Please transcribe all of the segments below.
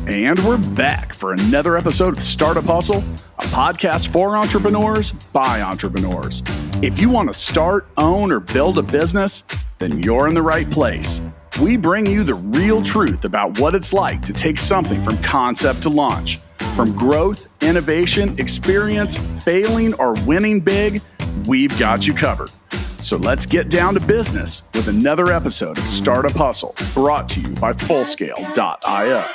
And we're back for another episode of Startup Hustle, a podcast for entrepreneurs by entrepreneurs. If you want to start, own, or build a business, then you're in the right place. We bring you the real truth about what it's like to take something from concept to launch. From growth, innovation, experience, failing, or winning big, we've got you covered. So let's get down to business with another episode of Startup Hustle, brought to you by Fullscale.io.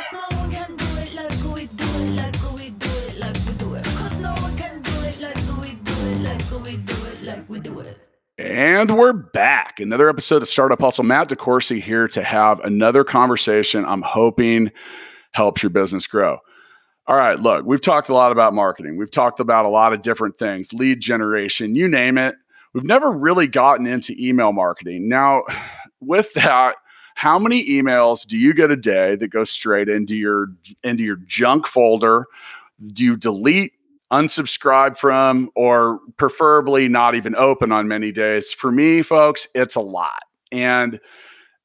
And we're back. Another episode of Startup Hustle. Matt DeCourcy here to have another conversation I'm hoping helps your business grow. All right, look, we've talked a lot about marketing. We've talked about a lot of different things, lead generation, you name it. We've never really gotten into email marketing. Now, with that, how many emails do you get a day that go straight into your junk folder? Do you delete, unsubscribe from, or preferably not even open on many days? For me, folks, it's a lot. And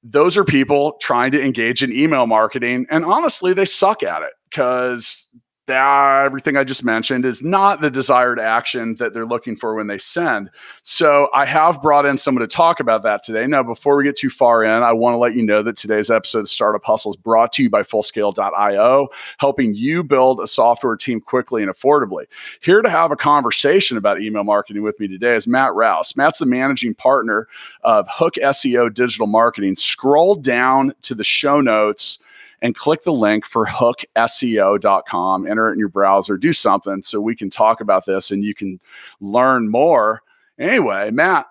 those are people trying to engage in email marketing. And honestly, they suck at it because everything I just mentioned is not the desired action that they're looking for when they send. So I have brought in someone to talk about that today. Now, before we get too far in, I want to let you know that today's episode of Startup Hustle is brought to you by Fullscale.io, helping you build a software team quickly and affordably. Here to have a conversation about email marketing with me today is Matt Rouse. Matt's the managing partner of Hook SEO Digital Marketing. Scroll down to the show notes and click the link for hookseo.com, enter it in your browser, do something so we can talk about this and you can learn more. Anyway, Matt,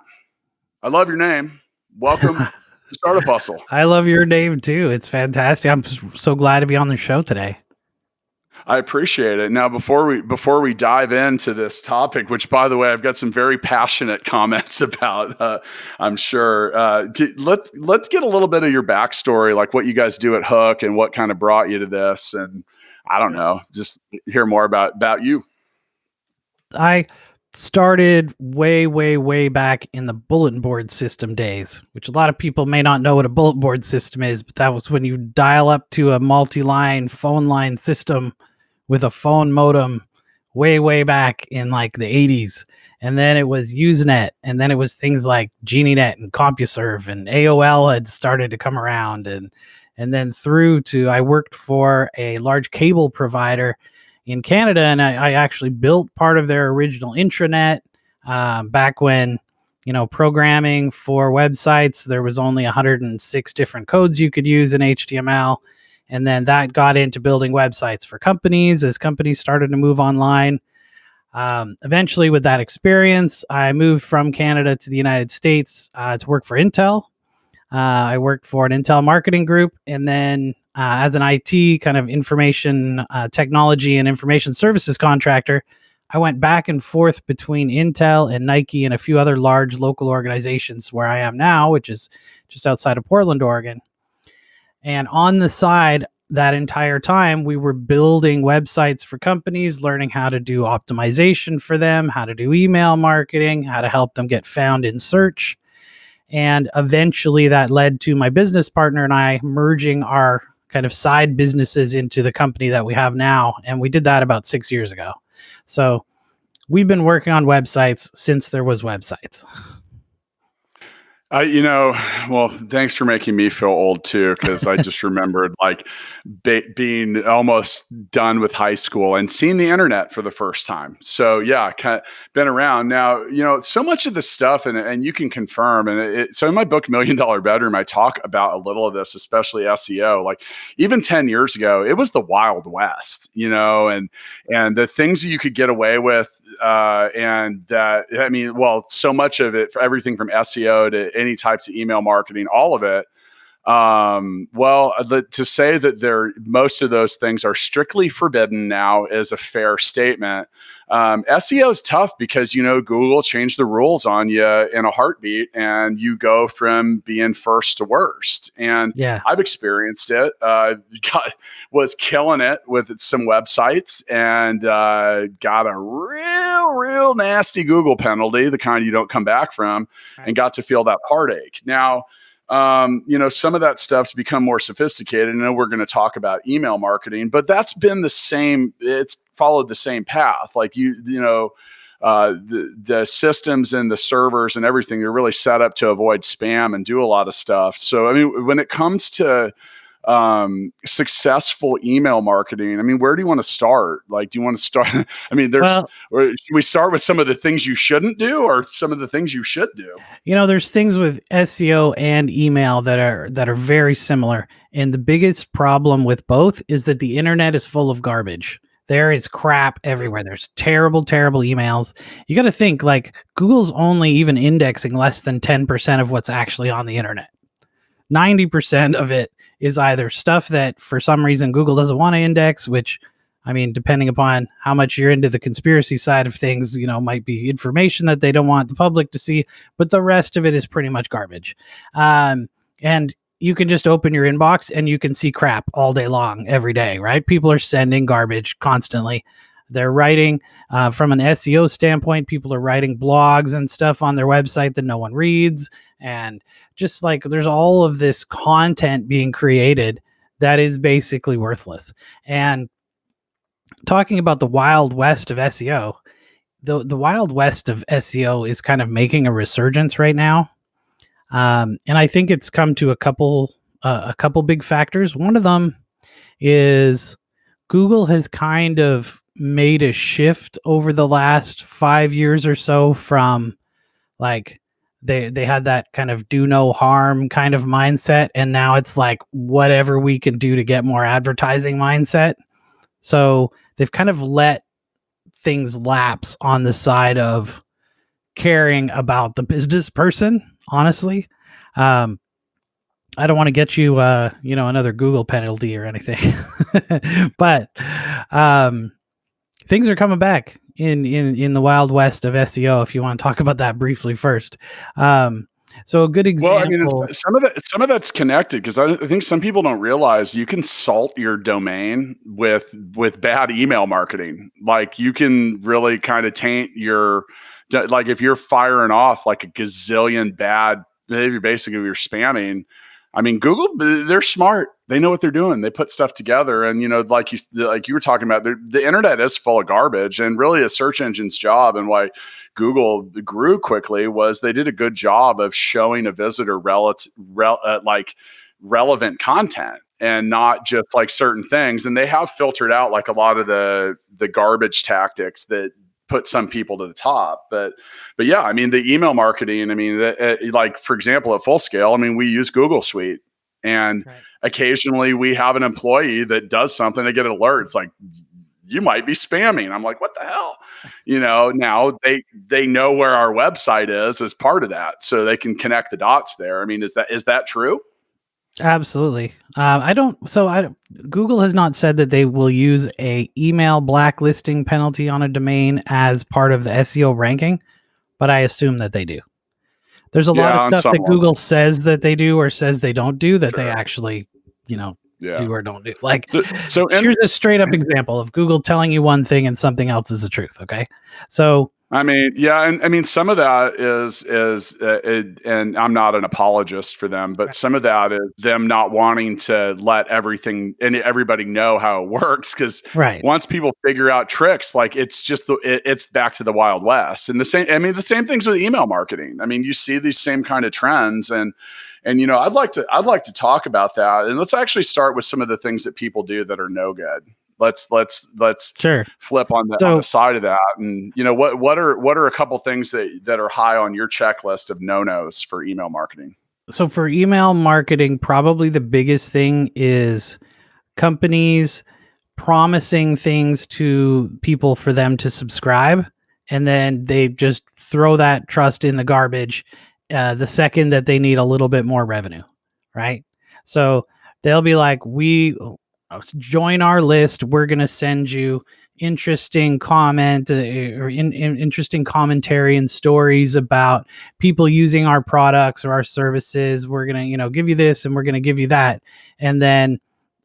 I love your name. Welcome to Startup Hustle. I love your name too. It's fantastic. I'm so glad to be on the show today. I appreciate it. Now, before we dive into this topic, which, by the way, I've got some very passionate comments about, I'm sure. Let's get a little bit of your backstory, like what you guys do at Hook and what kind of brought you to this. And I don't know, just hear more about you. I started way back in the bulletin board system days, which a lot of people may not know what a bulletin board system is, but that was when you dial up to a multi-line phone line system with a phone modem way back in like the 80s. And then it was Usenet. And then it was things like GenieNet and CompuServe, and AOL had started to come around. And then through to, I worked for a large cable provider in Canada. And I actually built part of their original intranet back when, programming for websites, there was only 106 different codes you could use in HTML. And then that got into building websites for companies as companies started to move online. Eventually, with that experience, I moved from Canada to the United States to work for Intel. I worked for an Intel marketing group. And then as an IT kind of information technology and information services contractor, I went back and forth between Intel and Nike and a few other large local organizations where I am now, which is just outside of Portland, Oregon. And on the side, that entire time, we were building websites for companies, learning how to do optimization for them, how to do email marketing, how to help them get found in search. And eventually that led to my business partner and I merging our kind of side businesses into the company that we have now. And we did that about 6 years ago. So we've been working on websites since there was websites. Well, thanks for making me feel old too, because I just remembered like being almost done with high school and seeing the internet for the first time. So yeah, kind of been around now. So much of this stuff, and you can confirm. And so in my book, $1 Million Bedroom, I talk about a little of this, especially SEO. Like even 10 years ago, it was the Wild West. And the things that you could get away with, and that so much of it, for everything from SEO to any types of email marketing, all of it. To say that most of those things are strictly forbidden now is a fair statement. SEO is tough because, Google changed the rules on you in a heartbeat and you go from being first to worst. And yeah, I've experienced it. Was killing it with some websites and got a real nasty Google penalty, the kind you don't come back from, and got to feel that heartache. Now, Some of that stuff's become more sophisticated. I know we're going to talk about email marketing, but that's been the same. It's followed the same path. Like the systems and the servers and everything, they're really set up to avoid spam and do a lot of stuff. So, I mean, when it comes to successful email marketing, I mean, where do you want to start? Like, do you want to start? I mean, or should we start with some of the things you shouldn't do or some of the things you should do? There's things with SEO and email that are very similar. And the biggest problem with both is that the internet is full of garbage. There is crap everywhere. There's terrible, terrible emails. You got to think like Google's only even indexing less than 10% of what's actually on the internet. 90% of it is either stuff that for some reason Google doesn't want to index, which, I mean, depending upon how much you're into the conspiracy side of things, might be information that they don't want the public to see, but the rest of it is pretty much garbage. And you can just open your inbox and you can see crap all day long, every day, right? People are sending garbage constantly. They're writing from an SEO standpoint, people are writing blogs and stuff on their website that no one reads. And just like there's all of this content being created that is basically worthless. And talking about the Wild West of SEO, the Wild West of SEO is kind of making a resurgence right now. And I think it's come to a couple big factors. One of them is Google has kind of made a shift over the last 5 years or so from like they had that kind of do no harm kind of mindset, and now it's like whatever we can do to get more advertising mindset. So they've kind of let things lapse on the side of caring about the business person, honestly. I don't want to get you, another Google penalty or anything, but things are coming back in the Wild West of SEO. If you want to talk about that briefly first. So a good example. Well, I mean, some of that's connected because I think some people don't realize you can salt your domain with bad email marketing. Like you can really kind of taint like if you're firing off like a gazillion bad behavior, basically you're spamming. I mean, Google, they're smart. They know what they're doing. They put stuff together, and like you were talking about, the internet is full of garbage. And really, a search engine's job and why Google grew quickly was they did a good job of showing a visitor relevant content and not just like certain things. And they have filtered out like a lot of the garbage tactics that put some people to the top. But yeah, I mean, the email marketing, I mean, like for example, at Full Scale, I mean, we use Google Suite, and occasionally we have an employee that does something, they get alerts like you might be spamming. I'm like, what the hell? Now they know where our website is as part of that, so they can connect the dots there. I mean, is that true? Absolutely. Google has not said that they will use a email blacklisting penalty on a domain as part of the SEO ranking, but I assume that they do. There's a lot of stuff that Google says that they do or says they don't do that they actually, do or don't do. Like, so here's a straight up example of Google telling you one thing and something else is the truth. Okay. So, I mean, yeah, and I mean, some of that is, and I'm not an apologist for them, but some of that is them not wanting to let everything and everybody know how it works. Because once people figure out tricks, like it's just it's back to the Wild West. And the same things with email marketing. I mean, you see these same kind of trends, and I'd like to talk about that, and let's actually start with some of the things that people do that are no good. Let's sure. flip on the side of that. And what are a couple things that are high on your checklist of no-nos for email marketing? So for email marketing, probably the biggest thing is companies promising things to people for them to subscribe, and then they just throw that trust in the garbage the second that they need a little bit more revenue, right? So they'll be like, join our list. We're going to send you interesting comment or interesting commentary and stories about people using our products or our services. We're going to, give you this and we're going to give you that. And then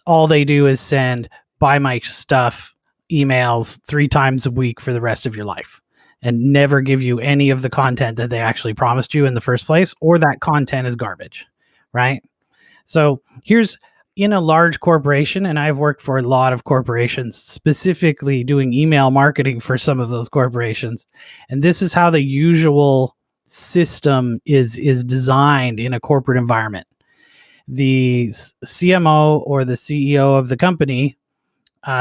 all they do is send buy my stuff emails 3 times a week for the rest of your life and never give you any of the content that they actually promised you in the first place, or that content is garbage. right? So here's in a large corporation, and I've worked for a lot of corporations, specifically doing email marketing for some of those corporations. And this is how the usual system is designed in a corporate environment. The CMO or the CEO of the company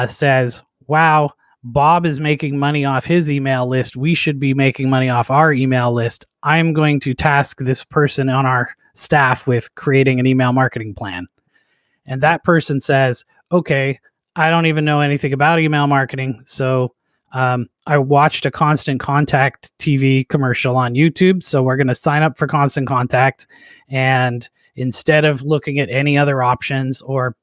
says, wow, Bob is making money off his email list. We should be making money off our email list. I'm going to task this person on our staff with creating an email marketing plan. And that person says, okay, I don't even know anything about email marketing. So I watched a Constant Contact TV commercial on YouTube. So we're going to sign up for Constant Contact. And instead of looking at any other options, or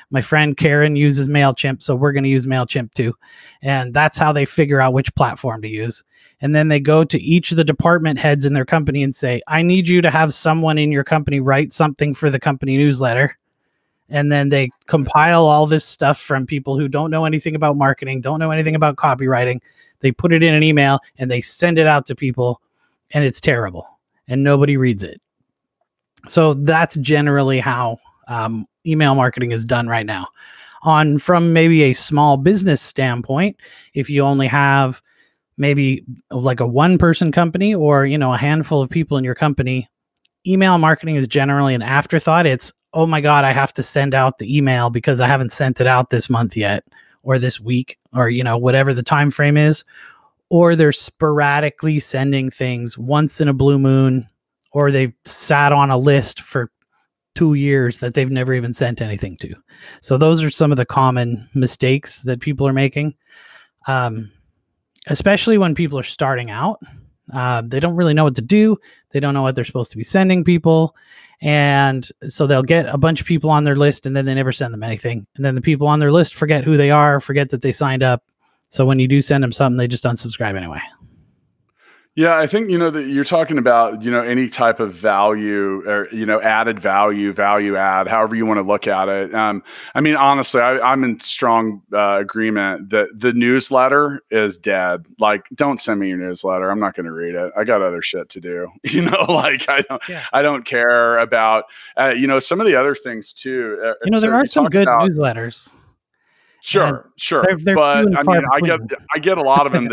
my friend Karen uses MailChimp, so we're going to use MailChimp too. And that's how they figure out which platform to use. And then they go to each of the department heads in their company and say, I need you to have someone in your company write something for the company newsletter. And then they compile all this stuff from people who don't know anything about marketing, don't know anything about copywriting. They put it in an email and they send it out to people, and it's terrible and nobody reads it. So that's generally how email marketing is done right now. From maybe a small business standpoint, if you only have maybe like a one-person company, or a handful of people in your company, email marketing is generally an afterthought. It's, oh my God, I have to send out the email because I haven't sent it out this month yet, or this week, or whatever the time frame is. Or they're sporadically sending things once in a blue moon, or they've sat on a list for 2 years that they've never even sent anything to. So those are some of the common mistakes that people are making, especially when people are starting out. They don't really know what to do. They don't know what they're supposed to be sending people. And so they'll get a bunch of people on their list, and then they never send them anything. And then the people on their list forget who they are, forget that they signed up. So when you do send them something, they just unsubscribe anyway. Yeah, I think, that you're talking about, any type of value, or, added value add, however you want to look at it. I mean, honestly, I'm in strong agreement that the newsletter is dead. Like, don't send me your newsletter. I'm not going to read it. I got other shit to do. Like I don't care about, some of the other things too. There are some good newsletters. Sure. They're But few and I far mean, between. I get a lot of them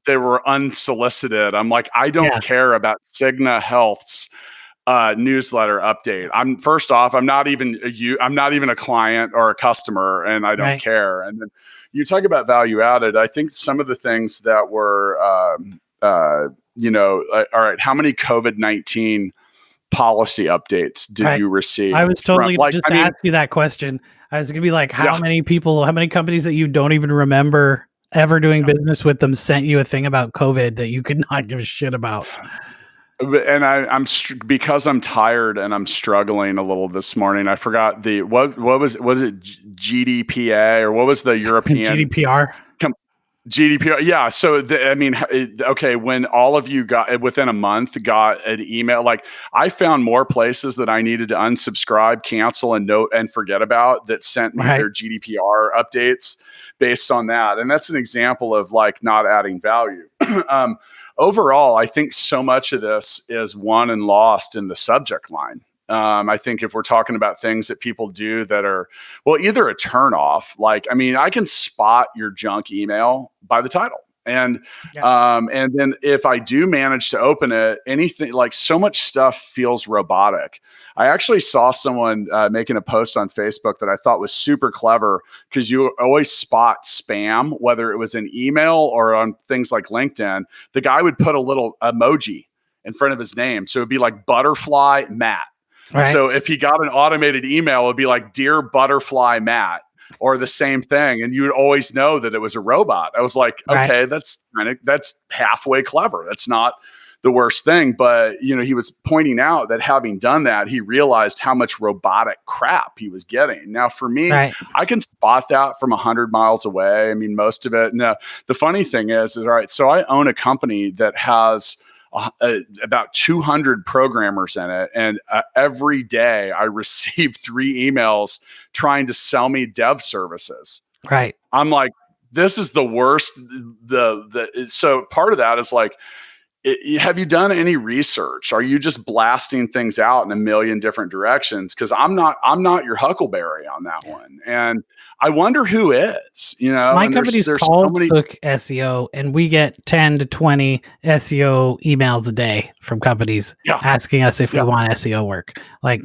they were unsolicited. I'm like, I don't Yeah. care about Cigna Health's newsletter update. I'm not even a client or a customer, and I don't Right. care. And then you talk about value added. I think some of the things that were, all right, how many COVID-19 policy updates did Right. you receive? I was totally just to ask you that question. I was gonna be like, how many companies that you don't even remember ever doing business with them sent you a thing about COVID that you could not give a shit about? And because I'm tired and I'm struggling a little this morning. I forgot what was it GDPA, or what was the European GDPR. GDPR? Yeah. So okay, when all of you got within a month got an email, like I found more places that I needed to unsubscribe, cancel, and forget about that sent me their GDPR updates based on that. And that's an example of like not adding value. Overall, I think so much of this is won and lost in the subject line. I think if we're talking about things that people do that are, well, either a turnoff, like, I mean, I can spot your junk email by the title. And then if I do manage to open it, anything, like, so much stuff feels robotic. I actually saw someone making a post on Facebook that I thought was super clever, because you always spot spam, whether it was an email or on things like LinkedIn. The guy would put a little emoji in front of his name. So it'd be like butterfly Matt. Right. So if he got an automated email, it would be like, "Dear Butterfly Matt," or the same thing. And you would always know that it was a robot. I was like, okay, that's halfway clever. That's not the worst thing. But, he was pointing out that having done that, he realized how much robotic crap he was getting. Now, for me, I can spot that from 100 miles away. I mean, most of it. Now, the funny thing is all right, so I own a company that has about 200 programmers in it. And every day I receive 3 emails trying to sell me dev services. Right. I'm like, this is the worst. So part of that is like, have you done any research? Are you just blasting things out in a million different directions? Because I'm not your Huckleberry on that one, and I wonder who is. My And company's there's so called many. Hook SEO, and we get 10 to 20 SEO emails a day from companies Yeah, asking us if we yeah, want SEO work. Like,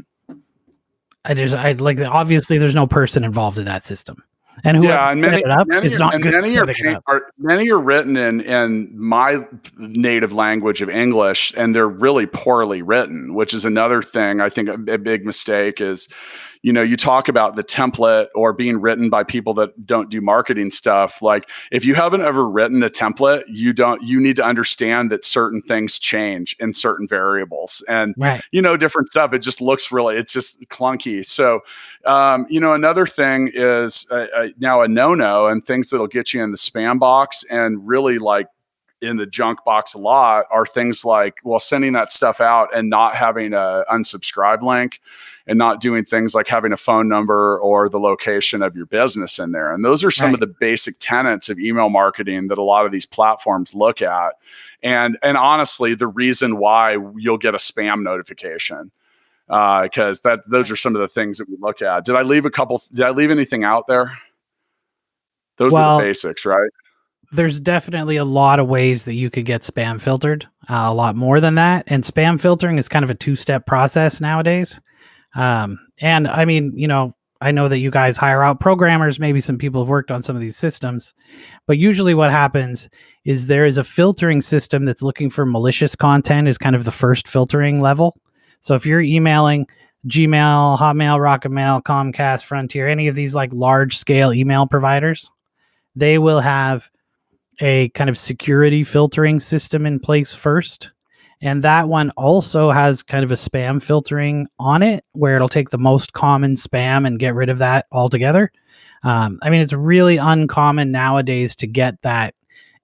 I like, obviously there's no person involved in that system, and whoever yeah, and set it up is not good at many setting it up. many are written in my native language of English, and they're really poorly written, which is another thing. I think a big mistake is, you talk about the template or being written by people that don't do marketing stuff. Like, if you haven't ever written a template, you need to understand that certain things change in certain variables and, Right. different stuff. It just looks it's just clunky. So, another thing is now a no-no, and things that'll get you in the spam box and really like in the junk box a lot are things like, well, sending that stuff out and not having a unsubscribe link, and not doing things like having a phone number or the location of your business in there. And those are some of the basic tenets of email marketing that a lot of these platforms look at. And honestly, the reason why you'll get a spam notification, because those are some of the things that we look at. Did I leave anything out there? Those were the basics, right? There's definitely a lot of ways that you could get spam filtered, a lot more than that. And spam filtering is kind of a two-step process nowadays. And I mean, I know that you guys hire out programmers. Maybe some people have worked on some of these systems, but usually what happens is there is a filtering system that's looking for malicious content is kind of the first filtering level. So if you're emailing Gmail, Hotmail, Rocket Mail, Comcast, Frontier, any of these like large scale email providers, they will have a kind of security filtering system in place first. And that one also has kind of a spam filtering on it where it'll take the most common spam and get rid of that altogether. I mean, it's really uncommon nowadays to get that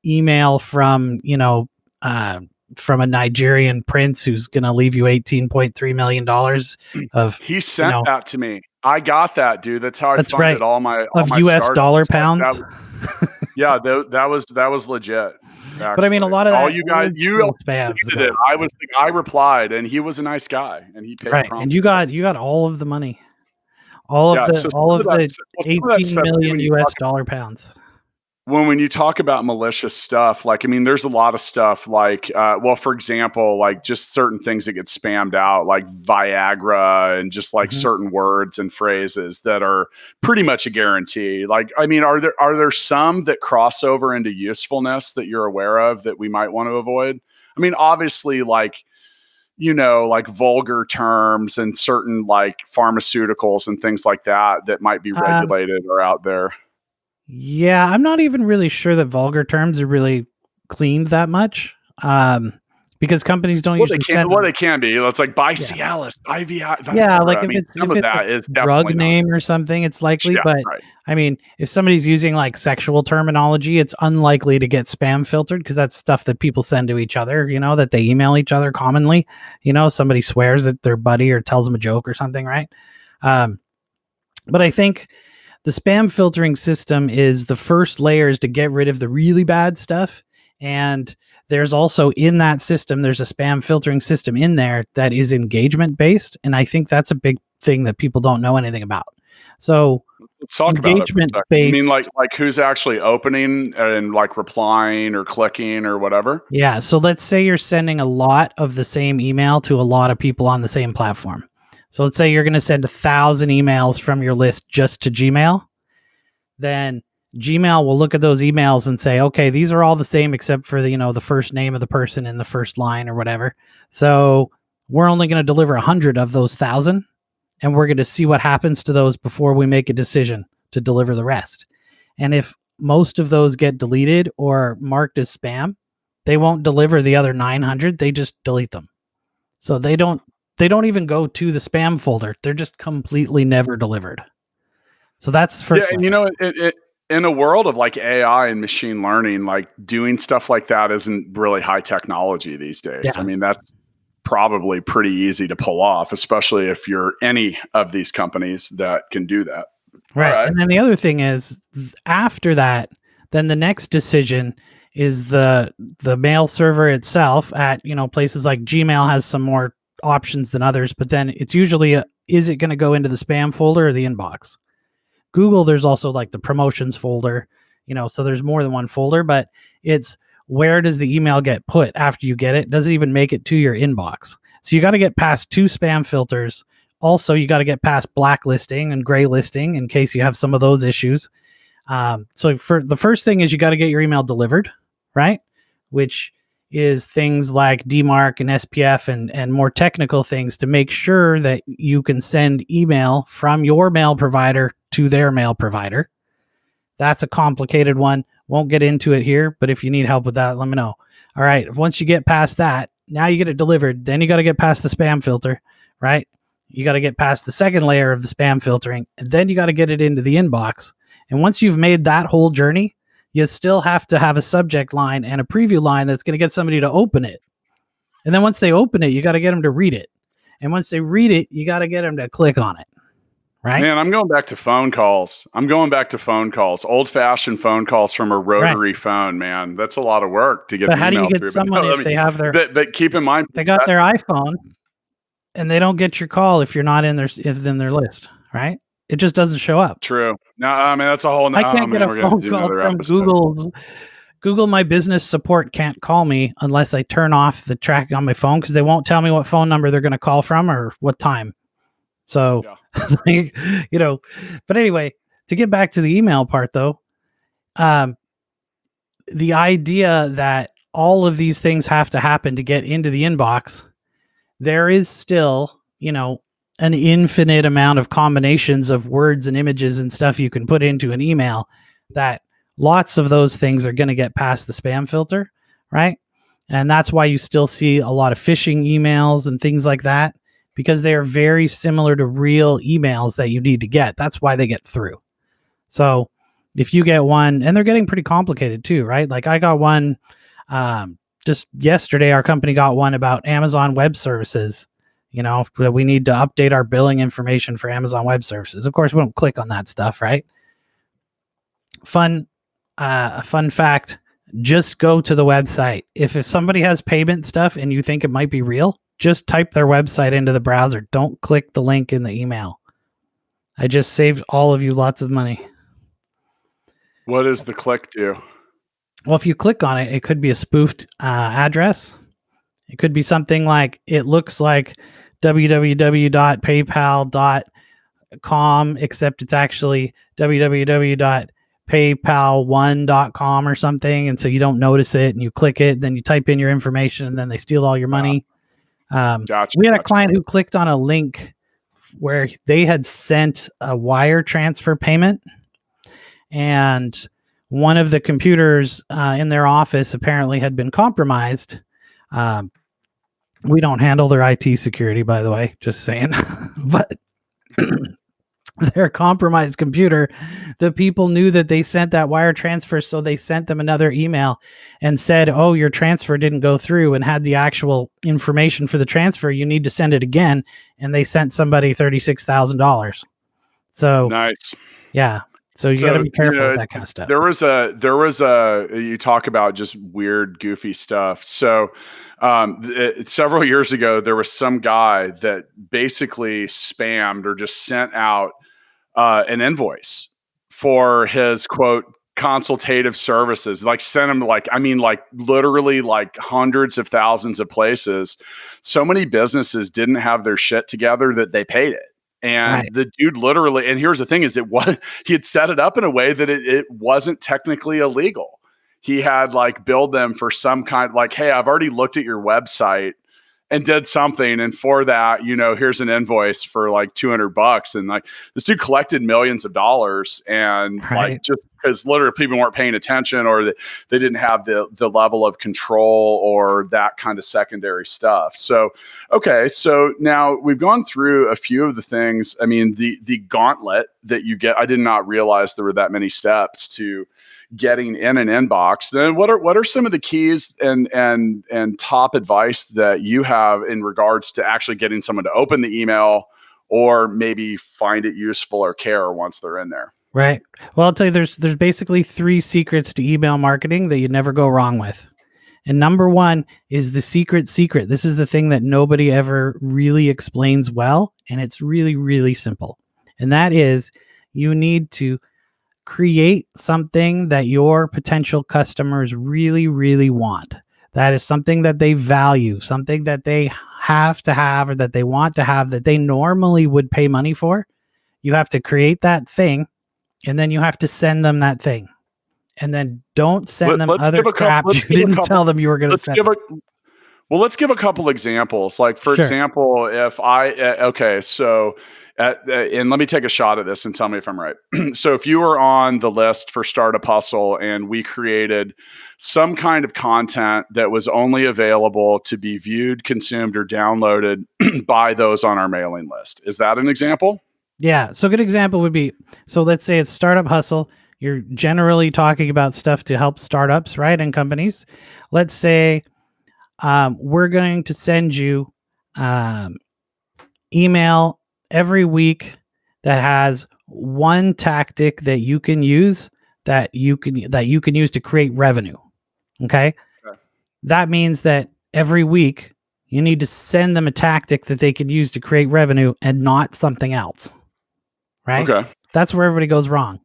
email from, from a Nigerian prince who's going to leave you $18.3 million of, He sent that to me. I got that, dude. That's how I funded all my US startups. dollar pounds. Yeah, that was legit. Actually. But I mean, a lot of all that you guys, you spam. did it. I replied, and he was a nice guy, and he paid. Right, and you got all of the money, all of the 18 million US dollar pounds. When you talk about malicious stuff, like, I mean, there's a lot of stuff like, well, for example, like just certain things that get spammed out, like Viagra, and just like certain words and phrases that are pretty much a guarantee. Like, I mean, are there some that cross over into usefulness that you're aware of that we might want to avoid? I mean, obviously, like, like vulgar terms and certain like pharmaceuticals and things like that might be regulated or out there. Yeah, I'm not even really sure that vulgar terms are really cleaned that much, because companies don't usually send they can be. It's like buy Cialis, buy Viagra. Yeah, like if it's a drug name or something, it's likely. But I mean, if somebody's using like sexual terminology, it's unlikely to get spam filtered because that's stuff that people send to each other. That they email each other commonly. Somebody swears at their buddy or tells them a joke or something, right? But I think the spam filtering system is the first layers to get rid of the really bad stuff. And there's also in that system, there's a spam filtering system in there that is engagement based. And I think that's a big thing that people don't know anything about. So let's talk engagement about it based. I mean, like who's actually opening and like replying or clicking or whatever. Yeah. So let's say you're sending a lot of the same email to a lot of people on the same platform. So let's say you're going to send 1,000 emails from your list just to Gmail. Then Gmail will look at those emails and say, okay, these are all the same except for the first name of the person in the first line or whatever. So we're only going to deliver 100 of those 1,000, and we're going to see what happens to those before we make a decision to deliver the rest. And if most of those get deleted or marked as spam, they won't deliver the other 900. They just delete them. So they don't even go to the spam folder. They're just completely never delivered. So that's the first one. And in a world of like AI and machine learning, like doing stuff like that isn't really high technology these days. Yeah. I mean, that's probably pretty easy to pull off, especially if you're any of these companies that can do that. Right. And then the other thing is after that, then the next decision is the mail server itself at, places like Gmail has some more options than others, but then it's usually is it going to go into the spam folder or the inbox? Google, there's also like the promotions folder, so there's more than one folder, but it's where does the email get put after you get it? Does it even make it to your inbox? So you got to get past 2 spam filters. Also, you got to get past blacklisting and gray listing in case you have some of those issues. So for the first thing is you got to get your email delivered, right? Which is things like DMARC and SPF and more technical things to make sure that you can send email from your mail provider to their mail provider. That's a complicated one. Won't get into it here, but if you need help with that, let me know. All right. Once you get past that, now you get it delivered. Then you got to get past the spam filter, right? You got to get past the second layer of the spam filtering, and then you got to get it into the inbox. And once you've made that whole journey, you still have to have a subject line and a preview line that's going to get somebody to open it. And then once they open it, you got to get them to read it. And once they read it, you got to get them to click on it. Right? Man, I'm going back to phone calls. Old-fashioned phone calls from a rotary phone, man. That's a lot of work to get But the how do email you get through. someone if they have their But keep in mind, they got their iPhone and they don't get your call if you're not in their list, right? It just doesn't show up. True. No, I mean that's a whole. I can't get a phone call from Google My Business support can't call me unless I turn off the track on my phone because they won't tell me what phone number they're going to call from or what time. So, yeah. But anyway, to get back to the email part though, the idea that all of these things have to happen to get into the inbox, there is still, an infinite amount of combinations of words and images and stuff you can put into an email that lots of those things are going to get past the spam filter, right? And that's why you still see a lot of phishing emails and things like that, because they are very similar to real emails that you need to get. That's why they get through. So if you get one, and they're getting pretty complicated too, right? Like I got one just yesterday, our company got one about Amazon Web Services. We need to update our billing information for Amazon Web Services. Of course, we don't click on that stuff, right? A fun fact, just go to the website. If somebody has payment stuff and you think it might be real, just type their website into the browser. Don't click the link in the email. I just saved all of you lots of money. What does the click do? Well, if you click on it, it could be a spoofed address. It could be something like, it looks like www.paypal.com, except it's actually www.paypal1.com or something. And so you don't notice it and you click it, then you type in your information and then they steal all your money. Gotcha. We had a client who clicked on a link where they had sent a wire transfer payment, and one of the computers in their office apparently had been compromised. We don't handle their IT security, by the way, just saying. But their compromised computer, the people knew that they sent that wire transfer, so they sent them another email and said, oh, your transfer didn't go through, and had the actual information for the transfer. You need to send it again. And they sent somebody $36,000. So nice. Yeah. So you got to be careful with that kind of stuff. There was you talk about just weird, goofy stuff. So several years ago, there was some guy that basically spammed or just sent out an invoice for his quote consultative services, like sent him literally like hundreds of thousands of places. So many businesses didn't have their shit together that they paid it. And the dude literally, and here's the thing is he had set it up in a way that it wasn't technically illegal. He had like billed them for some kind, like, hey, I've already looked at your website and did something. And for that, here's an invoice for like $200. And like this dude collected millions of dollars, and like, just because literally people weren't paying attention, or they didn't have the level of control or that kind of secondary stuff. So, okay. So now we've gone through a few of the things. I mean, the gauntlet that you get, I did not realize there were that many steps to getting in an inbox. Then what are some of the keys and top advice that you have in regards to actually getting someone to open the email or maybe find it useful or care once they're in there? Right. Well, I'll tell you, there's basically 3 secrets to email marketing that you never go wrong with. And number 1 is the secret. This is the thing that nobody ever really explains well, and it's really, really simple. And that is you need to create something that your potential customers really, really want. That is something that they value, something that they have to have or that they want to have that they normally would pay money for. You have to create that thing, and then you have to send them that thing. And then don't send them Let's other give a couple. crap you Let's give a didn't couple. tell them you were going to Let's send give them. a Well, let's give a couple examples. Like, for Sure. example, if I, okay, so, and let me take a shot at this and tell me if I'm right. So, if you were on the list for Startup Hustle and we created some kind of content that was only available to be viewed, consumed, or downloaded by those on our mailing list, is that an example? Yeah. So a good example would be, so let's say it's Startup Hustle. You're generally talking about stuff to help startups, right? And companies. Let's say we're going to send you um, email every week that has one tactic that you can use that you can use to create revenue. Okay. Okay. That means that every week you need to send them a tactic that they can use to create revenue and not something else. Right? Okay. That's where everybody goes wrong.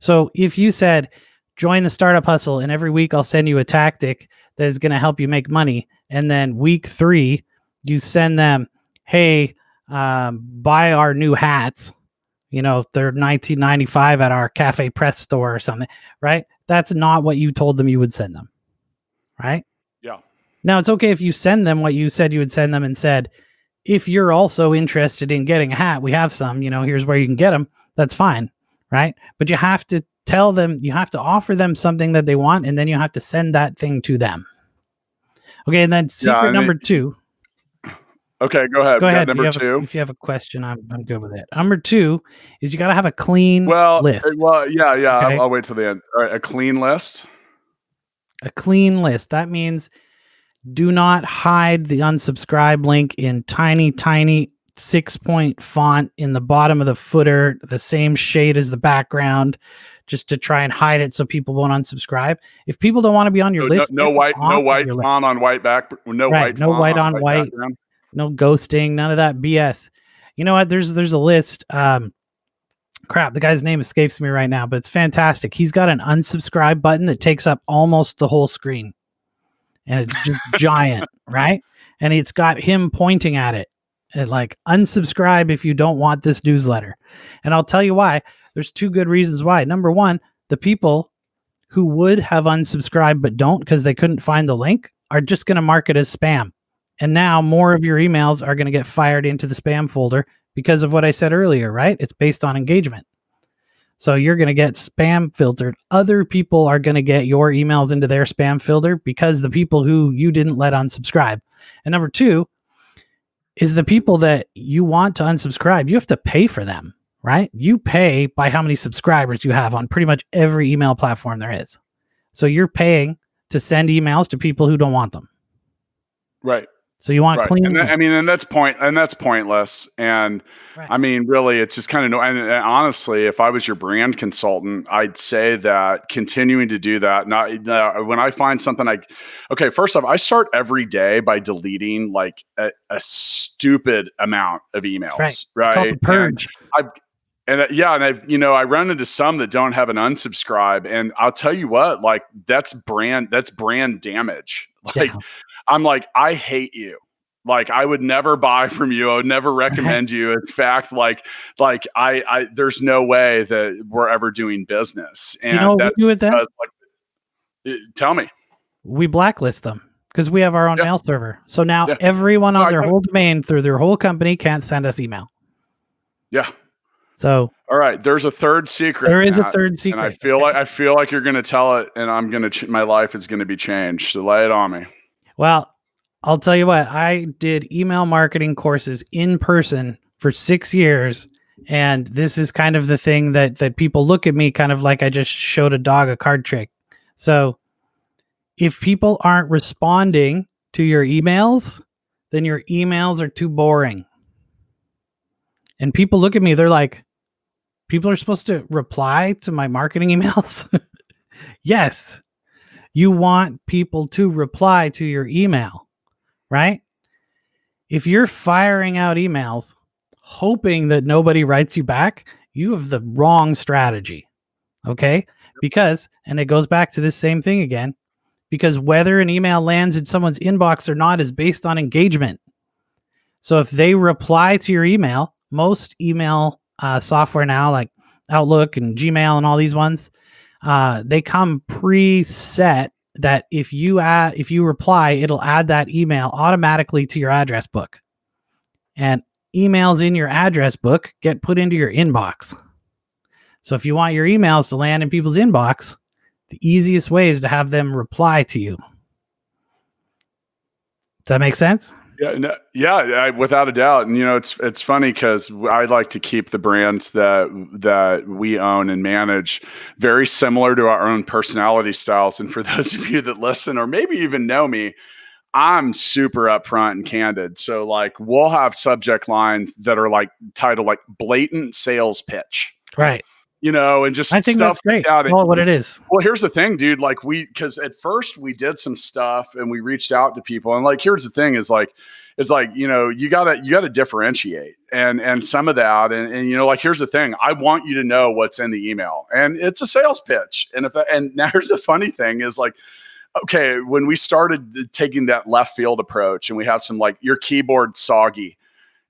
So if you said, join the Startup Hustle, and every week I'll send you a tactic that is going to help you make money, and then week 3, you send them, hey, buy our new hats. They're $19.95 at our Cafe Press store or something, right? That's not what you told them you would send them, right? Yeah. Now, it's okay if you send them what you said you would send them and said, if you're also interested in getting a hat, we have some, here's where you can get them. That's fine. Right. But you have to tell them, you have to offer them something that they want, and then you have to send that thing to them. Okay. And then Yeah. secret number 2. Okay. Go ahead. Go We got ahead. number two. If you have a question, I'm good with it. Number 2 is you got to have a clean Well, list. yeah, yeah. Okay. I'll wait till the end. All right. A clean list. A clean list. That means do not hide the unsubscribe link in tiny, tiny 6-point font in the bottom of the footer, the same shade as the background, just to try and hide it so people won't unsubscribe. If people don't want to be on your No, list, no get them white, no off of white your list. font on white no Right. white No font white on on white white, background. no ghosting, none of that BS. You know what? There's a list. Crap, the guy's name escapes me right now, but it's fantastic. He's got an unsubscribe button that takes up almost the whole screen, and it's just giant, right? And it's got him pointing at it and like, unsubscribe if you don't want this newsletter. And I'll tell you why. There's 2 good reasons why. Number 1, the people who would have unsubscribed but don't because they couldn't find the link are just going to mark it as spam. And now more of your emails are going to get fired into the spam folder because of what I said earlier, right? It's based on engagement. So you're going to get spam filtered. Other people are going to get your emails into their spam filter because the people who you didn't let unsubscribe. And number 2 is the people that you want to unsubscribe, you have to pay for them, right? You pay by how many subscribers you have on pretty much every email platform there is. So you're paying to send emails to people who don't want them. Right. So you want Right. clean. And that's pointless. And right. I mean, really, it's just kind of and honestly, if I was your brand consultant, I'd say that continuing to do that. Not when I find something okay, first off, I start every day by deleting like a stupid amount of emails. Right. Called the purge. I run into some that don't have an unsubscribe, and I'll tell you what, like that's brand damage. Like, yeah. I'm like, I hate you. Like, I would never buy from you. I would never recommend you. In fact, like I there's no way that we're ever doing business. And you know what we do with that? Tell me. We blacklist them because we have our own mail server. So now everyone on their whole domain through their whole company can't send us email. Yeah. So, all right, there's a third secret. There is a third secret. And I feel like you're going to tell it, and I'm going to my life is going to be changed. So lay it on me. Well, I'll tell you what, I did email marketing courses in person for 6 years. And this is kind of the thing that people look at me kind of like I just showed a dog a card trick. So if people aren't responding to your emails, then your emails are too boring. And people look at me, they're like, people are supposed to reply to my marketing emails? Yes. You want people to reply to your email, right? If you're firing out emails hoping that nobody writes you back, you have the wrong strategy. Okay? Because, and it goes back to this same thing again, because whether an email lands in someone's inbox or not is based on engagement. So if they reply to your email, most email software now, like Outlook and Gmail and all these ones, they come preset that if you reply, it'll add that email automatically to your address book. And emails in your address book get put into your inbox. So if you want your emails to land in people's inbox, the easiest way is to have them reply to you. Does that make sense? Yeah, no, yeah, without a doubt. And it's funny because I like to keep the brands that we own and manage very similar to our own personality styles. And for those of you that listen or maybe even know me, I'm super upfront and candid. So like we'll have subject lines that are like titled like blatant sales pitch. Right. And just I think stuff that's great. like that. Well, what it is. Well, here's the thing, dude. Like because at first we did some stuff and we reached out to people, and like here's the thing: is like it's like you gotta differentiate and some of that, and like here's the thing: I want you to know what's in the email, and it's a sales pitch. And now here's the funny thing: is like, okay, when we started taking that left field approach, and we have some like your keyboard soggy.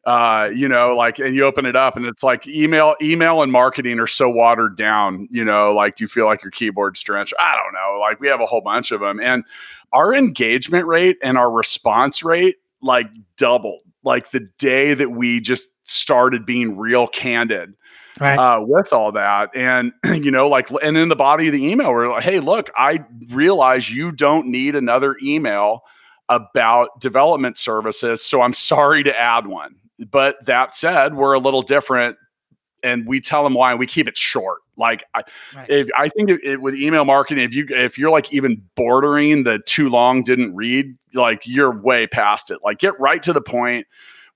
Like, and you open it up and it's like email and marketing are so watered down, like, do you feel like your keyboard's drenched? I don't know. Like we have a whole bunch of them, and our engagement rate and our response rate like doubled, like the day that we just started being real candid with all that. And, like, and in the body of the email, we're like, hey, look, I realize you don't need another email about development services. So I'm sorry to add one. But that said, we're a little different, and we tell them why, and we keep it short. Like I think with email marketing, if you're like even bordering the too long didn't read, like you're way past it. Like get right to the point.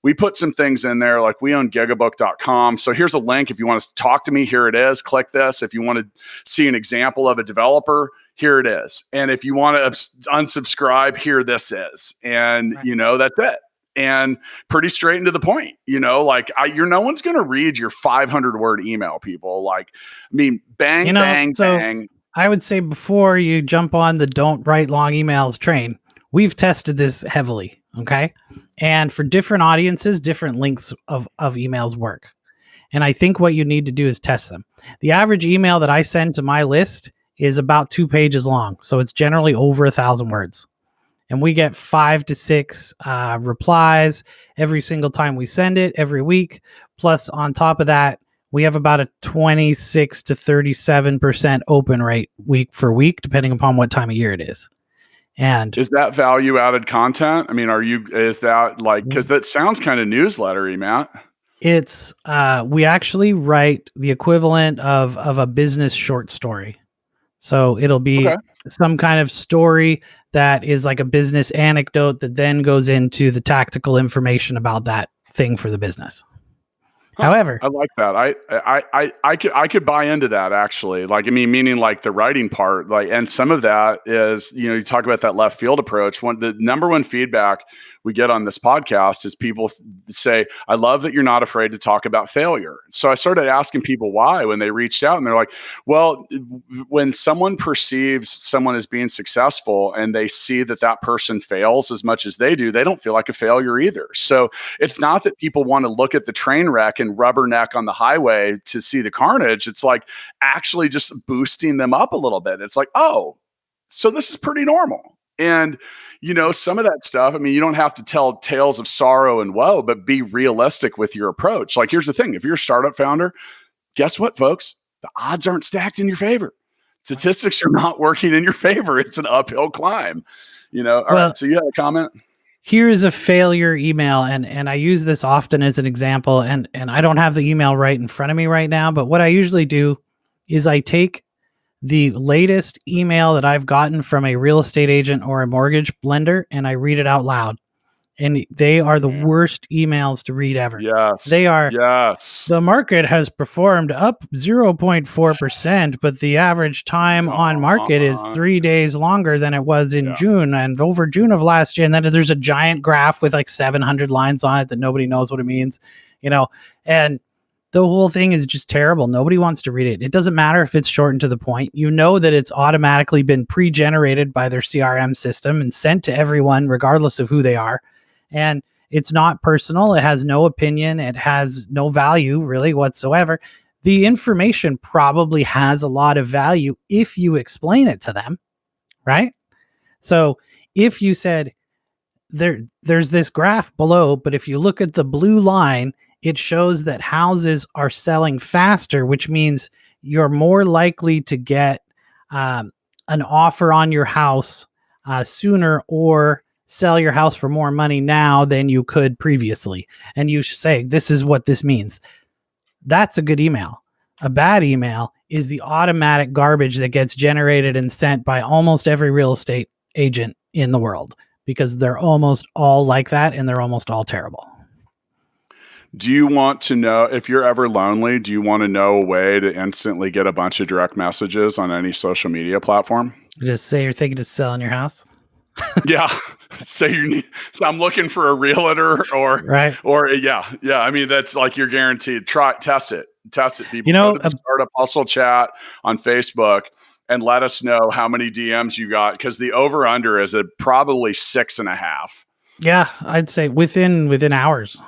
We put some things in there, like we own gigabook.com. So here's a link. If you want to talk to me, here it is. Click this. If you want to see an example of a developer, here it is. And if you want to unsubscribe, here this is. And that's it. And pretty straight into the point, like no one's going to read your 500 word email, people. Like, I mean, bang, bang. I would say before you jump on the don't write long emails train, we've tested this heavily. Okay. And for different audiences, different lengths of emails work. And I think what you need to do is test them. The average email that I send to my list is about 2 pages long. So it's generally over 1,000 words. And we get 5 to 6 replies every single time we send it every week. Plus, on top of that, we have about a 26 to 37% open rate week for week, depending upon what time of year it is. And is that value added content? I mean, is that like, because that sounds kind of newslettery, Matt? It's, we actually write the equivalent of a business short story. So it'll be some kind of story that is like a business anecdote that then goes into the tactical information about that thing for the business. However, I like that. I could buy into that actually. Like, I mean, meaning like the writing part, like, and some of that is, you talk about that left field approach. The number one feedback we get on this podcast is people say, I love that you're not afraid to talk about failure. So I started asking people why when they reached out, and they're like, well, when someone perceives someone as being successful and they see that person fails as much as they do, they don't feel like a failure either. So it's not that people want to look at the train wreck and rubberneck on the highway to see the carnage. It's like actually just boosting them up a little bit. It's like, oh, so this is pretty normal. And some of that stuff, I mean, you don't have to tell tales of sorrow and woe, but be realistic with your approach. Like, here's the thing. If you're a startup founder, guess what, folks? The odds aren't stacked in your favor. Statistics are not working in your favor. It's an uphill climb, All right. So you had a comment? Here's a failure email. And I use this often as an example, and I don't have the email right in front of me right now, but what I usually do is I take the latest email that I've gotten from a real estate agent or a mortgage lender, and I read it out loud. and they are the Mhm. worst emails to read ever. Yes. They are, Yes. the market has performed up 0.4%, but the average time on market is Uh, 3 days longer than it was in yeah. June and over June of last year. And then there's a giant graph with like 700 lines on it that nobody knows what it means, you know, and the whole thing is just terrible. Nobody wants to read it. It doesn't matter if it's short and to the point. You know that it's automatically been pre-generated by their CRM system and sent to everyone, regardless of who they are. And it's not personal. It has no opinion. It has no value really whatsoever. The information probably has a lot of value if you explain it to them, right? So if you said, there's this graph below, but if you look at the blue line, it shows that houses are selling faster, which means you're more likely to get um, an offer on your house sooner, or sell your house for more money now than you could previously. And you say, this is what this means. That's a good email. A bad email is the automatic garbage that gets generated and sent by almost every real estate agent in the world, because they're almost all like that and they're almost all terrible. Do you want to know if you're ever lonely? Do you want to know a way to instantly get a bunch of direct messages on any social media platform? Just say you're thinking of selling your house, Yeah. Say you need, so I'm looking for a realtor right? yeah. Yeah. I mean, that's like you're guaranteed. Test it. Test it, You people. Go know, to the Startup Hustle chat on Facebook and let us know how many DMs you got. Cause the over under is at probably 6.5. yeah, I'd say within hours,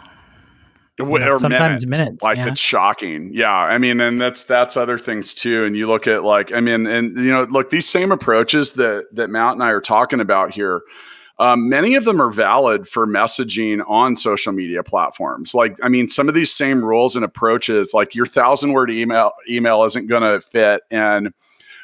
Or sometimes minutes. minutes. Like Yeah, it's shocking. Yeah. I mean, and that's other things too. And you look at like, I mean, and look, these same approaches that Matt and I are talking about here, many of them are valid for messaging on social media platforms. Like, I mean, some of these same rules and approaches, like your 1,000-word email isn't going to fit in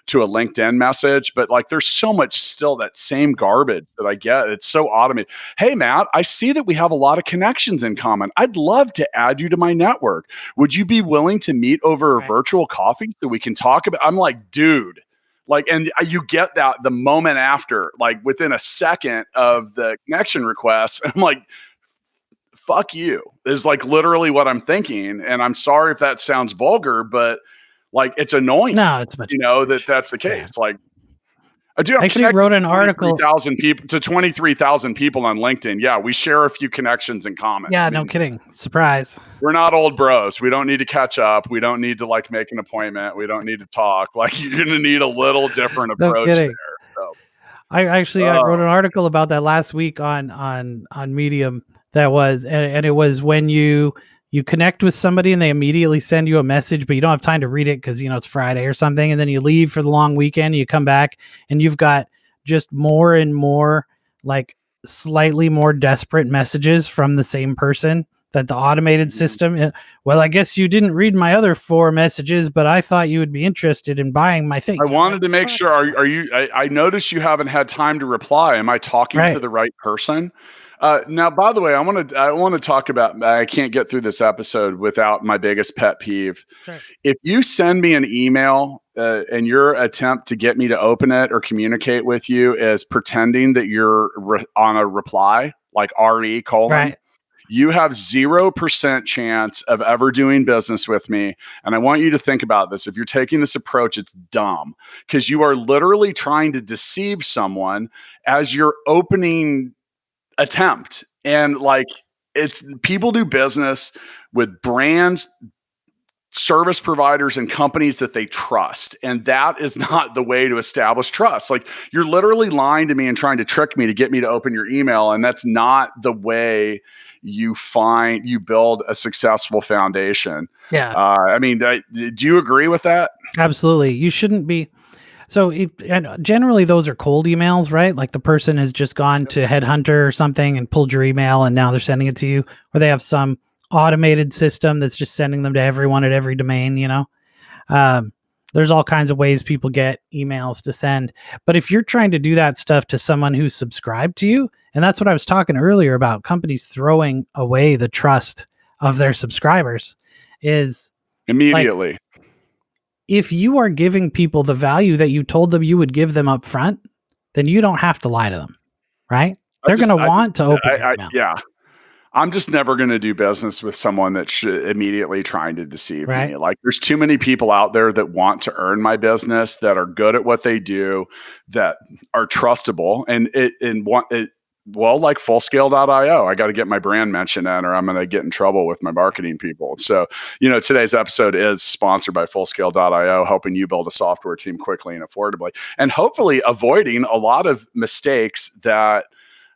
to a LinkedIn message, but like there's so much still that same garbage that I get. It's so automated. Hey, Matt, I see that we have a lot of connections in common. I'd love to add you to my network. Would you be willing to meet over a right. virtual coffee so we can talk about? I'm like, dude, like, and you get that the moment after, like within a second of the connection request. I'm like, fuck you, is like literally what I'm thinking. And I'm sorry if that sounds vulgar, but like it's annoying, No, it's much that garbage. that's the Yeah, case. Like, dude, I I'm actually connected wrote an article. 23,000 people on LinkedIn. Yeah, we share a few connections in common. I Yeah, no mean, kidding. Surprise. we're not old bros. We don't need to catch up. We don't need to like make an appointment. We don't need to talk. Like, you're gonna need a little different No approach kidding. there. So, I wrote an article about that last week on Medium. That was, and it was when you connect with somebody and they immediately send you a message, but you don't have time to read it because it's Friday or something, and then you leave for the long weekend. You come back and you've got just more and more, like, slightly more desperate messages from the same person. That the automated system, well, I guess you didn't read my other 4 messages, but I thought you would be interested in buying my thing. I Like, wanted to make fuck. sure. Are you? I noticed you haven't had time to reply. Am I talking to Right. the right person? Now, by the way, I want to talk about. I can't get through this episode without my biggest pet peeve. Sure. If you send me an email and your attempt to get me to open it or communicate with you is pretending that you're on a reply, like RE colon, Right. you have 0% chance of ever doing business with me. And I want you to think about this. If you're taking this approach, it's dumb, because you are literally trying to deceive someone as your opening attempt. And like, it's people do business with brands, service providers, and companies that they trust. And that is not the way to establish trust. Like, you're literally lying to me and trying to trick me to get me to open your email. And that's not the way you build a successful foundation. Yeah. I mean, do you agree with that? Absolutely. You shouldn't be. So and generally those are cold emails, right? Like the person has just gone to Headhunter or something and pulled your email and now they're sending it to you, or they have some automated system that's just sending them to everyone at every domain. Um, there's all kinds of ways people get emails to send. But if you're trying to do that stuff to someone who's subscribed to you, and that's what I was talking earlier about, companies throwing away the trust of their subscribers, is like, Immediately. if you are giving people the value that you told them you would give them up front, then you don't have to lie to them, right? they're going to want to open your email. Yeah. I'm just never going to do business with someone that's immediately trying to deceive Right. me. Like, there's too many people out there that want to earn my business, that are good at what they do, that are trustable, well, like fullscale.io. I got to get my brand mention in, or I'm going to get in trouble with my marketing people. So, today's episode is sponsored by fullscale.io, helping you build a software team quickly and affordably, and hopefully avoiding a lot of mistakes that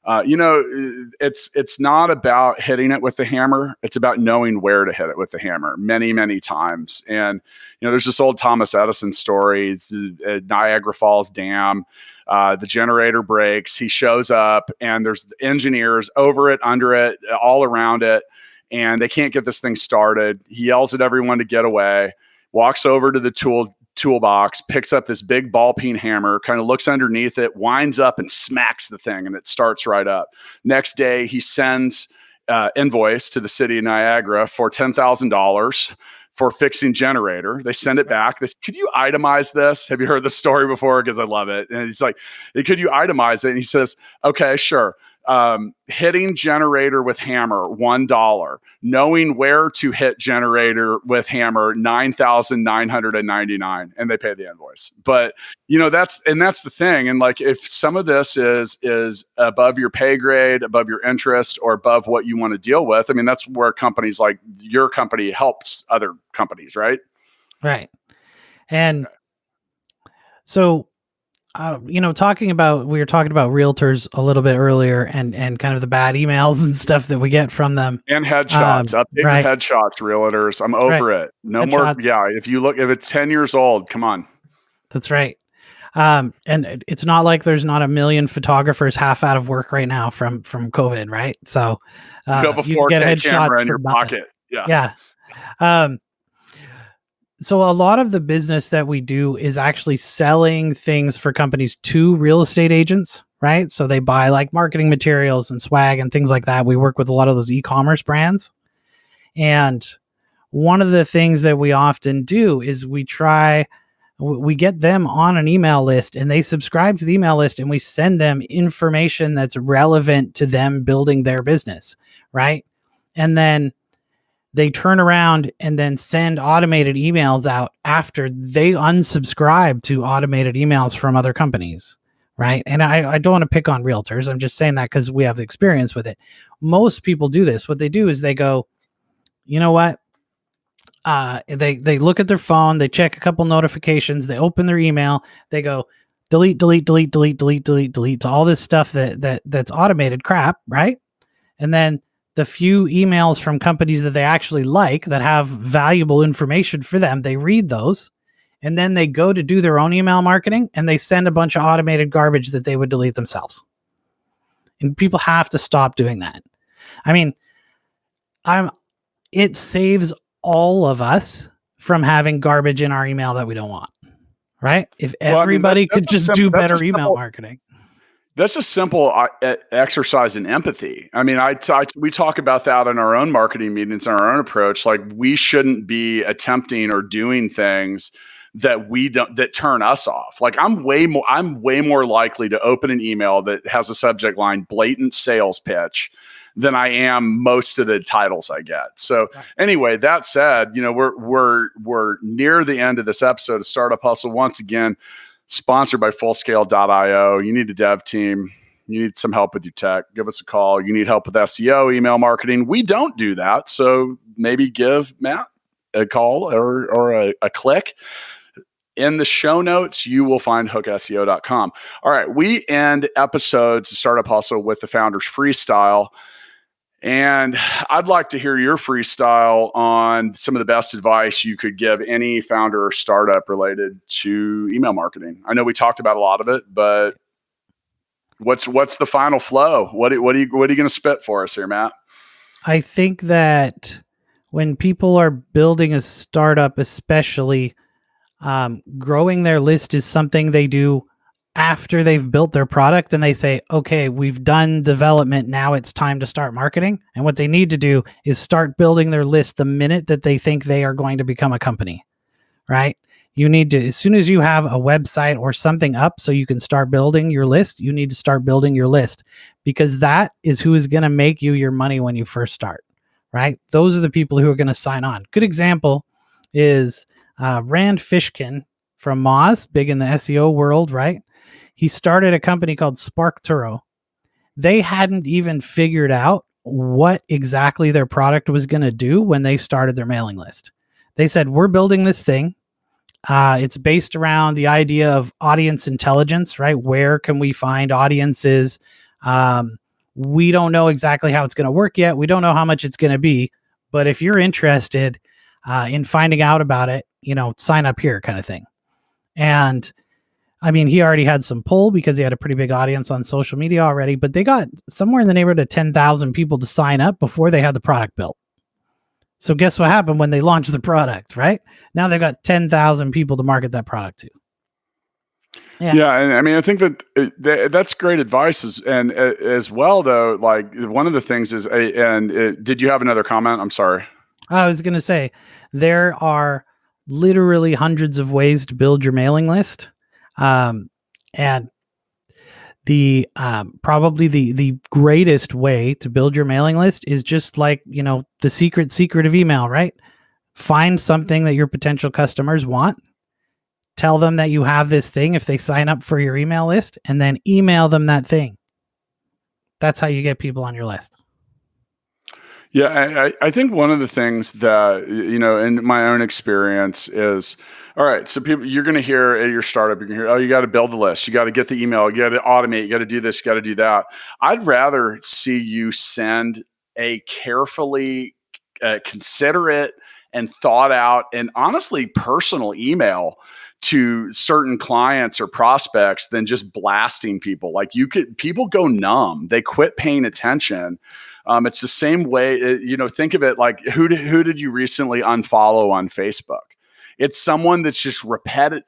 it's not about hitting it with the hammer. It's about knowing where to hit it with the hammer many, many times. And, there's this old Thomas Edison story. It's Niagara Falls Dam. The generator breaks. He shows up and there's engineers over it, under it, all around it. And they can't get this thing started. He yells at everyone to get away, walks over to the toolbox, picks up this big ball peen hammer, kind of looks underneath it, winds up and smacks the thing, and it starts right up. Next day, he sends invoice to the city of Niagara for $10,000 for fixing generator. They send it back. Could you itemize this? Have you heard the story before? Because I love it. And he's like, could you itemize it? And he says, okay, sure. Hitting generator with hammer, $1. Knowing where to hit generator with hammer, $9,999, and they pay the invoice. But that's the thing. And like, if some of this is above your pay grade, above your interest, or above what you want to deal with, I mean, that's where companies like your company helps other companies, right? Right. And so, we were talking about realtors a little bit earlier, and kind of the bad emails and stuff that we get from them, and headshots. Update your right. headshots, realtors. I'm over it. No more. Yeah, if it's 10 years old, come on. That's right. And it's not like there's not a million photographers half out of work right now from COVID, right? So you have a 4K camera in your pocket. Yeah. So a lot of the business that we do is actually selling things for companies to real estate agents, right? So they buy like marketing materials and swag and things like that. We work with a lot of those e-commerce brands. And one of the things that we often do is we get them on an email list, and they subscribe to the email list, and we send them information that's relevant to them building their business, right? And then they turn around and then send automated emails out after they unsubscribe to automated emails from other companies, right? And I don't want to pick on realtors. I'm just saying that because we have experience with it. Most people do this. What they do is they go, you know what? They look at their phone, they check a couple notifications, they open their email, they go delete to all this stuff that's automated crap, right? And then the few emails from companies that they actually like, that have valuable information for them, they read those, and then they go to do their own email marketing, and they send a bunch of automated garbage that they would delete themselves. And people have to stop doing that. I mean, it saves all of us from having garbage in our email that we don't want, right? If everybody could just do better email marketing. That's a simple exercise in empathy. I mean, we talk about that in our own marketing meetings and our own approach. Like, we shouldn't be attempting or doing things that turn us off. Like, I'm way more likely to open an email that has a subject line "blatant sales pitch" than I am most of the titles I get. So anyway, that said, we're near the end of this episode of Startup Hustle. Once again, sponsored by fullscale.io. You need a dev team. You need some help with your tech. Give us a call. You need help with SEO, email marketing. We don't do that. So maybe give Matt a call or a click. In the show notes, you will find hookseo.com. All right. We end episodes of Startup Hustle with the Founders Freestyle. And I'd like to hear your freestyle on some of the best advice you could give any founder or startup related to email marketing. I know we talked about a lot of it, but what's the final flow? What are you going to spit for us here, Matt? I think that when people are building a startup, especially, growing their list is something they do after they've built their product, and they say, okay, we've done development. Now it's time to start marketing. And what they need to do is start building their list the minute that they think they are going to become a company, right? You need to, as soon as you have a website or something up so you can start building your list, you need to start building your list, because that is who is going to make you your money when you first start, right? Those are the people who are going to sign on. Good example is Rand Fishkin from Moz, big in the SEO world, right? He started a company called Spark Turo. They hadn't even figured out what exactly their product was going to do when they started their mailing list. They said, we're building this thing. It's based around the idea of audience intelligence, right? Where can we find audiences? We don't know exactly how it's going to work yet. We don't know how much it's going to be. But if you're interested in finding out about it, sign up here kind of thing. And I mean, he already had some pull because he had a pretty big audience on social media already, but they got somewhere in the neighborhood of 10,000 people to sign up before they had the product built. So guess what happened when they launched the product, right? Now they've got 10,000 people to market that product to. Yeah, and I mean, I think that that's great advice, and as well though. Like one of the things is, did you have another comment? I'm sorry. I was going to say there are literally hundreds of ways to build your mailing list, and the probably the greatest way to build your mailing list is just like the secret of email, right? Find something that your potential customers want. Tell them that you have this thing if they sign up for your email list, and then email them that thing. That's how you get people on your list. Yeah, I think one of the things that, in my own experience is, all right, so people, you're going to hear at your startup, you're going to hear, oh, you got to build the list, you got to get the email, you got to automate, you got to do this, you got to do that. I'd rather see you send a carefully considerate and thought out and honestly personal email to certain clients or prospects than just blasting people. Like people go numb, they quit paying attention. It's the same way, think of it like who did you recently unfollow on Facebook? It's someone that's just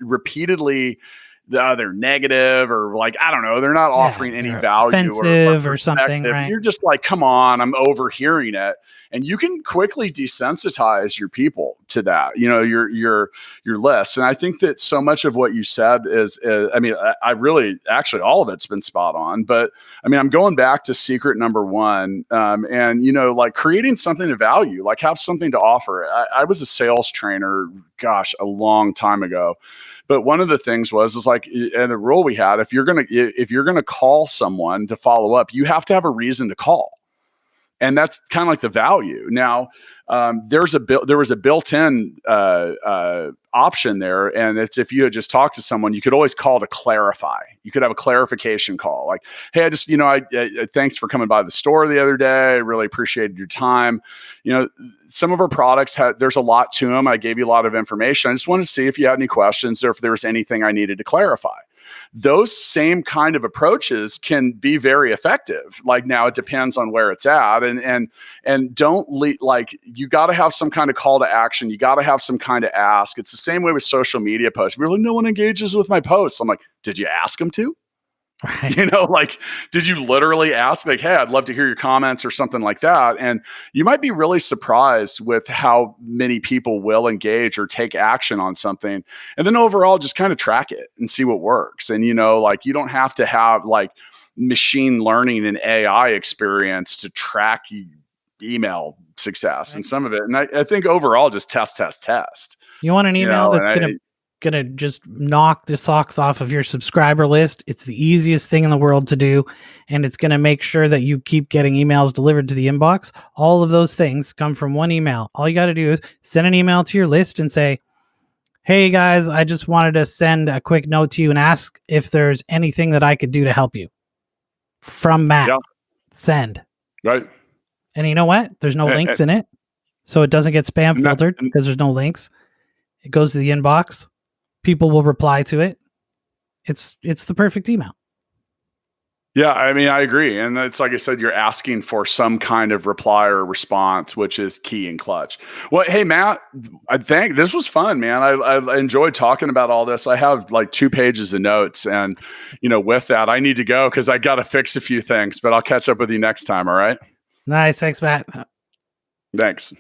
repeatedly they're negative or like, I don't know, they're not offering any value offensive or something, right? You're just like, come on, I'm overhearing it. And you can quickly desensitize your people to that, your list. And I think that so much of what you said is I mean, I really, actually all of it's been spot on, but I mean, I'm going back to secret number one, and, like creating something of value, like have something to offer. I was a sales trainer, gosh, a long time ago. But one of the things is like, and the rule we had, if you're gonna call someone to follow up, you have to have a reason to call. And that's kind of like the value. Now, there was a built-in option there, and it's if you had just talked to someone, you could always call to clarify. You could have a clarification call, like, "Hey, I just, thanks for coming by the store the other day. I really appreciated your time. Some of our products there's a lot to them. I gave you a lot of information. I just wanted to see if you had any questions or if there was anything I needed to clarify." Those same kind of approaches can be very effective. Like now it depends on where it's at, and don't like you got to have some kind of call to action. You got to have some kind of ask. It's the same way with social media posts. We're like, no one engages with my posts. I'm like, did you ask them to? Right. Like, did you literally ask, like, hey, I'd love to hear your comments or something like that? And you might be really surprised with how many people will engage or take action on something. And then overall, just kind of track it and see what works. And, like, you don't have to have like machine learning and AI experience to track email success, right? And some of it. And I think overall, just test. You want an email that's gonna just knock the socks off of your subscriber list. It's the easiest thing in the world to do, and it's gonna make sure that you keep getting emails delivered to the inbox. All of those things come from one email. All you got to do is send an email to your list and say, "Hey guys, I just wanted to send a quick note to you and ask if there's anything that I could do to help you." From Matt. Yeah. Send. Right. And you know what? There's no links in it, so it doesn't get spam filtered because there's no links. It goes to the inbox. People will reply to it. It's the perfect email. Yeah, I mean, I agree. And it's like I said, you're asking for some kind of reply or response, which is key and clutch. Well, hey, Matt, I think this was fun, man. I enjoyed talking about all this. I have like 2 pages of notes. And, with that, I need to go because I got to fix a few things, but I'll catch up with you next time. All right. Nice. Thanks, Matt. Thanks.